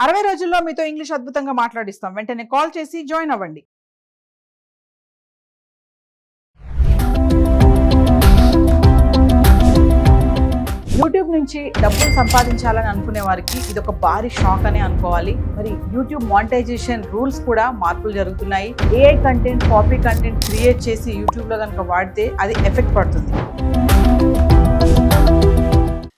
60 రోజుల్లో మీతో ఇంగ్లీష్ అద్భుతంగా మాట్లాడిస్తాం. వెంటనే కాల్ చేసి జాయిన్ అవ్వండి. యూట్యూబ్ నుంచి డబ్బులు సంపాదించాలని అనుకునే వారికి ఇది ఒక భారీ షాక్ అని అనుకోవాలి. మరి యూట్యూబ్ మానిటైజేషన్ రూల్స్ కూడా మార్పులు జరుగుతున్నాయి. AI content, copy content create చేసి యూట్యూబ్ లో కనుక వాడితే అది ఎఫెక్ట్ పడుతుంది.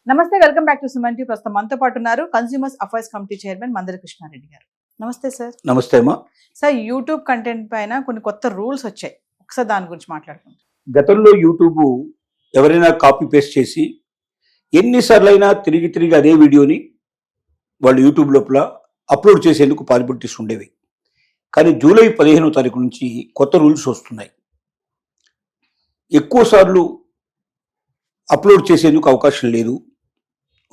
నమస్తే, welcome back to Suman TV. ప్రస్తుతం మనతో పాటు ఉన్నారు consumers affairs committee chairman Mandari Krishna Reddy గారు. నమస్తే సార్. నమస్తే అమ్మా. సార్, యూట్యూబ్ కంటెంట్ పైన కొన్ని కొత్త రూల్స్ వచ్చాయి, ఒకసారి దాని గురించి మాట్లాడుకుంటాం. గతంలో యూట్యూబ్ ఎవరైనా కాపీ పేస్ట్ చేసి ఎన్నిసార్లు అయినా తిరిగి అదే వీడియోని వాళ్ళు యూట్యూబ్ లోపల అప్లోడ్ చేసేందుకు పాసిబిలిటీస్ ఉండేవి. కానీ జూలై 15వ తారీఖు నుంచి కొత్త రూల్స్ వస్తున్నాయి. ఎక్కువ సార్లు అప్లోడ్ చేసేందుకు అవకాశం లేదు.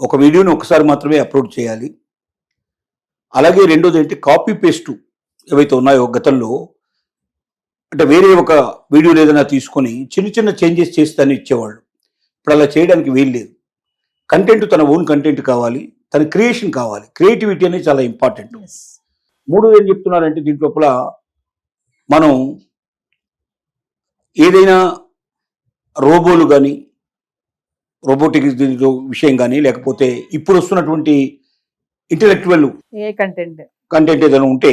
ఒక వీడియోని ఒకసారి మాత్రమే అప్లోడ్ చేయాలి. అలాగే రెండోది ఏంటి, కాపీ పేస్ట్ ఏవైతే ఉన్నాయో గతంలో అంటే వేరే ఒక వీడియోని ఏదైనా తీసుకొని చిన్న చేంజెస్ చేసి దాన్ని ఇచ్చేవాళ్ళు. ఇప్పుడు అలా చేయడానికి వీలు లేదు. కంటెంట్ తన ఓన్ కంటెంట్ కావాలి, తన క్రియేషన్ కావాలి. క్రియేటివిటీ అనేది చాలా ఇంపార్టెంట్. మూడోది ఏం చెప్తున్నారంటే, దీంట్లోపల మనం ఏదైనా రోబోలు కానీ, రోబోటిక్ విషయం కానీ, లేకపోతే ఇప్పుడు వస్తున్నటువంటి ఇంటెలెక్చువల్ కంటెంట్ ఏదైనా ఉంటే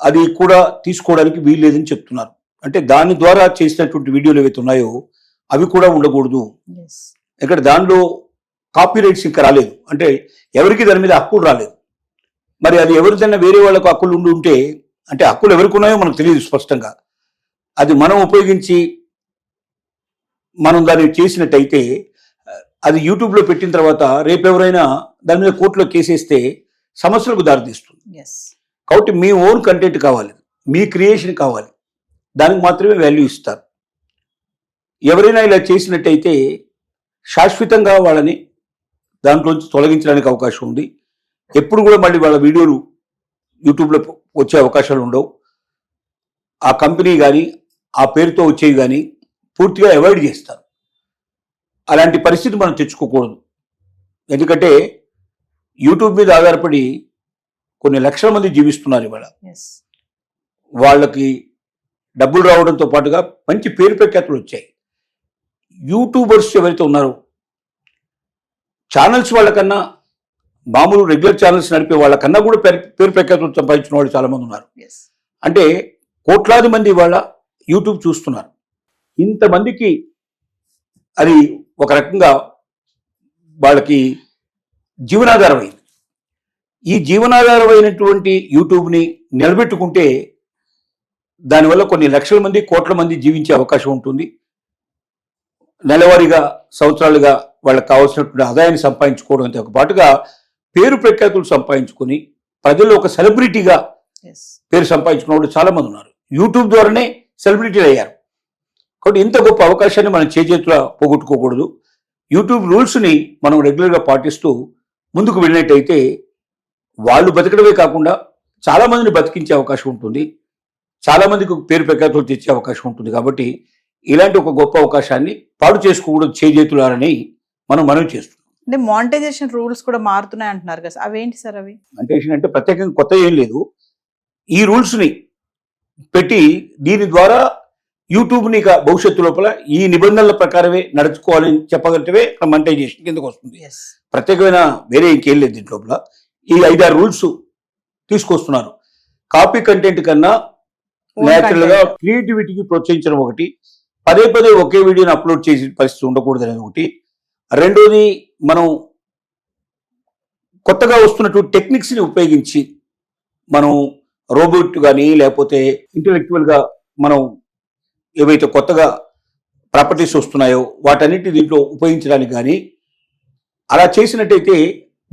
అది కూడా తీసుకోవడానికి వీలు లేదని చెప్తున్నారు. అంటే దాని ద్వారా చేసినటువంటి వీడియోలు ఏవైతే ఉన్నాయో అవి కూడా ఉండకూడదు. ఇక్కడ దానిలో కాపీ రైట్స్ ఇంకా రాలేదు, అంటే ఎవరికి దాని మీద హక్కులు రాలేదు. మరి అది ఎవరిదైనా వేరే వాళ్ళకు హక్కులు ఉంటే, అంటే హక్కులు ఎవరికి ఉన్నాయో మనకు తెలియదు స్పష్టంగా. అది మనం ఉపయోగించి మనం దాన్ని చేసినట్టయితే అది యూట్యూబ్లో పెట్టిన తర్వాత రేపు ఎవరైనా దాని మీద కోర్టులో కేసేస్తే సమస్యలకు దారితీస్తుంది. కాబట్టి మీ ఓన్ కంటెంట్ కావాలి, మీ క్రియేషన్ కావాలి, దానికి మాత్రమే వాల్యూ ఇస్తారు. ఎవరైనా ఇలా చేసినట్టయితే శాశ్వతంగా వాళ్ళని దాంట్లోంచి తొలగించడానికి అవకాశం ఉంది. ఎప్పుడు కూడా మళ్ళీ వాళ్ళ వీడియోలు యూట్యూబ్లో వచ్చే అవకాశాలు ఉండవు. ఆ కంపెనీ కానీ ఆ పేరుతో వచ్చేవి కానీ పూర్తిగా అవాయిడ్ చేస్తారు. అలాంటి పరిస్థితి మనం తెచ్చుకోకూడదు. ఎందుకంటే యూట్యూబ్ మీద ఆధారపడి కొన్ని లక్షల మంది జీవిస్తున్నారు ఇవాళ. వాళ్ళకి డబ్బులు రావడంతో పాటుగా మంచి పేరు ప్రఖ్యాతులు వచ్చాయి. యూట్యూబర్స్ ఎవరైతే ఉన్నారో ఛానల్స్ వాళ్ళకన్నా, మామూలు రెగ్యులర్ ఛానల్స్ నడిపే వాళ్ళకన్నా కూడా పేరు ప్రఖ్యాతులు సంపాదించిన వాళ్ళు చాలా మంది ఉన్నారు. అంటే కోట్లాది మంది ఇవాళ యూట్యూబ్ చూస్తున్నారు. ఇంతమందికి అది ఒక రకంగా వాళ్ళకి జీవనాధారమైంది. ఈ జీవనాధారమైనటువంటి యూట్యూబ్ని నిలబెట్టుకుంటే దానివల్ల కొన్ని లక్షల మంది, కోట్ల మంది జీవించే అవకాశం ఉంటుంది. నెలవారీగా, సంవత్సరాలుగా వాళ్ళకి కావాల్సినటువంటి ఆదాయాన్ని సంపాదించుకోవడంతో పాటుగా పేరు ప్రఖ్యాతులు సంపాదించుకొని ప్రజల్లో ఒక సెలబ్రిటీగా పేరు సంపాదించుకున్న వాళ్ళు చాలా మంది ఉన్నారు. యూట్యూబ్ ద్వారానే సెలబ్రిటీలు అయ్యారు. కాబట్టి ఇంత గొప్ప అవకాశాన్ని మనం చేతులా పోగొట్టుకోకూడదు. యూట్యూబ్ రూల్స్ని మనం రెగ్యులర్గా పాటిస్తూ ముందుకు వెళ్ళినట్టయితే వాళ్ళు బతకడమే కాకుండా చాలా మందిని బతికించే అవకాశం ఉంటుంది, చాలా మందికి పేరు ప్రఖ్యాతులు తెచ్చే అవకాశం ఉంటుంది. కాబట్టి ఇలాంటి ఒక గొప్ప అవకాశాన్ని పాడు చేసుకోకూడదు చేతులారని మనం మనవి చేస్తున్నాం. అంటే మానిటైజేషన్ రూల్స్ కూడా మారుతున్నాయి అంటున్నారు కదా, అవేంటి సార్? అవి మానిటైజేషన్ అంటే ప్రత్యేకంగా కొత్త ఏం లేదు. ఈ రూల్స్ని పెట్టి దీని ద్వారా యూట్యూబ్ని భవిష్యత్తు లోపల ఈ నిబంధనల ప్రకారమే నడుచుకోవాలని చెప్పగలిగితే మానిటైజేషన్ కిందకు వస్తుంది. ప్రత్యేకమైన వేరే ఇంకేం లేదు. దీంట్ లోపల ఈ 5-6 రూల్స్ తీసుకొస్తున్నారు. కాపీ కంటెంట్ కన్నా నేచురల్ గా క్రియేటివిటీకి ప్రోత్సహించడం ఒకటి, పదే ఒకే వీడియోని అప్లోడ్ చేసే పరిస్థితి ఉండకూడదు అనేది ఒకటి. రెండోది, మనం కొత్తగా వస్తున్నటువంటి టెక్నిక్స్ని ఉపయోగించి మనం రోబోట్ కానీ లేకపోతే ఇంటెలెక్చువల్గా మనం ఏవైతే కొత్తగా ప్రాపర్టీస్ వస్తున్నాయో వాటన్నిటి దీంట్లో ఉపయోగించడానికి కానీ అలా చేసినట్టయితే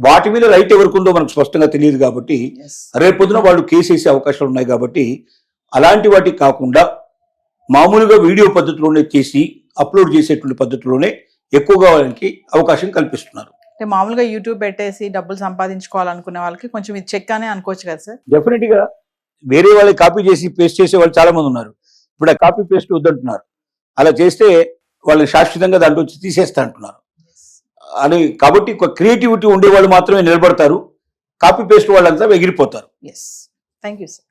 వాటి మీద రైట్ ఎవరికి ఉందో మనకు స్పష్టంగా తెలియదు. కాబట్టి రేపొద్దున వాళ్ళు కేసు వేసే అవకాశాలు ఉన్నాయి. కాబట్టి అలాంటి వాటికి కాకుండా మామూలుగా వీడియో పద్ధతిలోనే చేసి అప్లోడ్ చేసేటువంటి పద్ధతిలోనే ఎక్కువగా వాళ్ళకి అవకాశం కల్పిస్తున్నారు. అంటే మామూలుగా యూట్యూబ్ పెట్టేసి డబ్బులు సంపాదించుకోవాలనుకునే వాళ్ళకి కొంచెం ఇది చెక్ అని అనుకోవచ్చు కదా సార్? డెఫినెట్గా వేరే వాళ్ళకి కాపీ చేసి పేస్ట్ చేసే వాళ్ళు చాలా మంది ఉన్నారు. ఇప్పుడు ఆ కాపీ పేస్ట్ వద్దంటున్నారు. అలా చేస్తే వాళ్ళని శాశ్వతంగా దాంట్లో తీసేస్తా అంటున్నారు. అని కాబట్టి క్రియేటివిటీ ఉండేవాళ్ళు మాత్రమే నిలబడతారు. కాపీ పేస్ట్ వాళ్ళంతా ఎగిరిపోతారు. Yes, thank you sir.